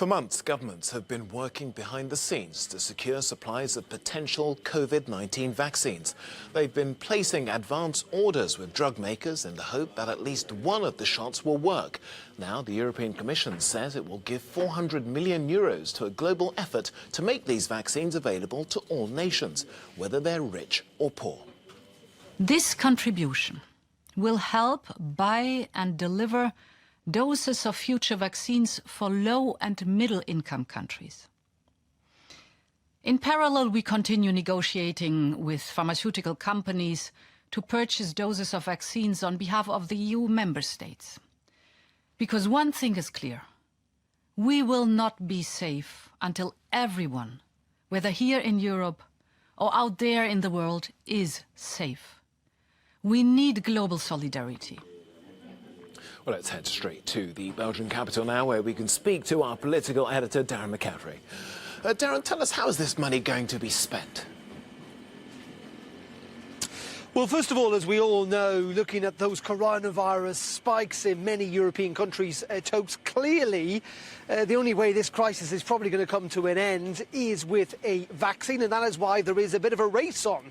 For months, governments have been working behind the scenes to secure supplies of potential COVID-19 vaccines. They've been placing advance orders with drug makers in the hope that at least one of the shots will work. Now, the European Commission says it will give €400 million to a global effort to make these vaccines available to all nations, whether they're rich or poor. This contribution will help buy and deliver doses of future vaccines for low and middle-income countries. In parallel, we continue negotiating with pharmaceutical companies to purchase doses of vaccines on behalf of the EU member states. Because one thing is clear: we will not be safe until everyone, whether here in Europe or out there in the world, is safe. We need global solidarity. Well, let's head straight to the Belgian capital now, where we can speak to our political editor, Darren McCaffrey. Darren, tell us, how is this money going to be spent? Well, first of all, as we all know, looking at those coronavirus spikes in many European countries, Topes, clearly the only way this crisis is probably going to come to an end is with a vaccine, and that is why there is a bit of a race on,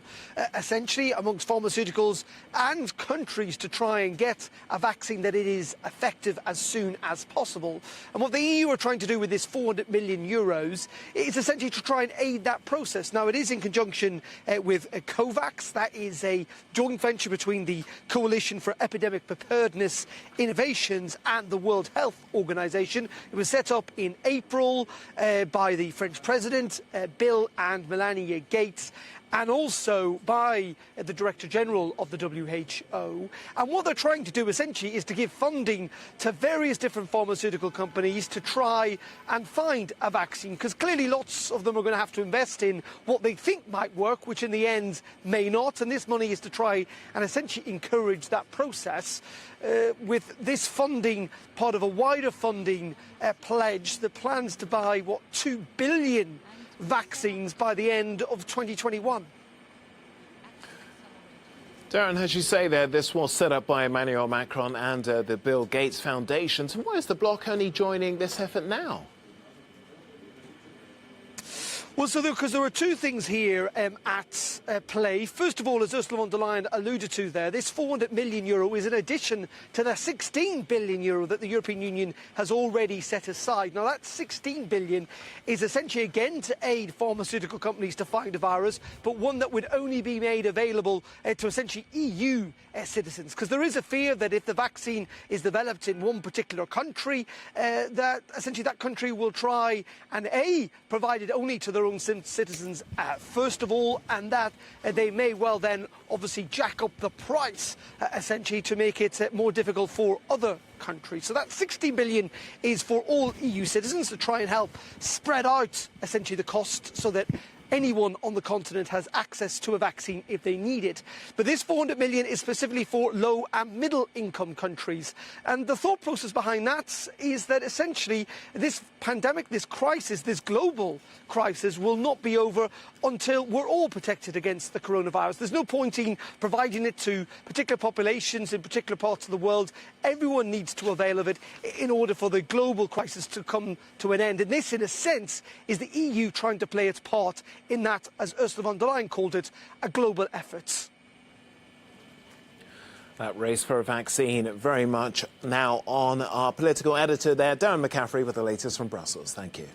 essentially, amongst pharmaceuticals and countries to try and get a vaccine that it is effective as soon as possible. And what the EU are trying to do with this €400 million is essentially to try and aid that process. Now, it is in conjunction with COVAX. That is a joint venture between the Coalition for Epidemic Preparedness Innovations and the World Health Organization. It was set up in April by the French President, Bill and Melania Gates, and also by the Director General of the WHO. And what they're trying to do essentially is to give funding to various different pharmaceutical companies to try and find a vaccine, because clearly lots of them are going to have to invest in what they think might work, which in the end may not. And this money is to try and essentially encourage that process. With this funding part of a wider funding pledge that plans to buy, 2 billion vaccines by the end of 2021. Darren, as you say there, this was set up by Emmanuel Macron and the Bill Gates Foundation. So why is the bloc only joining this effort now? Well, because there are two things here at play. First of all, as Ursula von der Leyen alluded to there, this €400 million is in addition to the €16 billion that the European Union has already set aside. Now, that €16 billion is essentially, again, to aid pharmaceutical companies to find a virus, but one that would only be made available to essentially EU citizens. Because there is a fear that if the vaccine is developed in one particular country, that essentially that country will try and provide it only to their own citizens first of all, and that they may well then obviously jack up the price essentially to make it more difficult for other countries. So that 16 billion is for all EU citizens to try and help spread out essentially the cost so that anyone on the continent has access to a vaccine if they need it. But this 400 million is specifically for low and middle income countries. And the thought process behind that is that essentially this pandemic, this crisis, this global crisis will not be over until we're all protected against the coronavirus. There's no point in providing it to particular populations in particular parts of the world. Everyone needs to avail of it in order for the global crisis to come to an end. And this, in a sense, is the EU trying to play its part in that, as Ursula von der Leyen called it, a global effort. That race for a vaccine very much now on. Our political editor there, Darren McCaffrey, with the latest from Brussels. Thank you.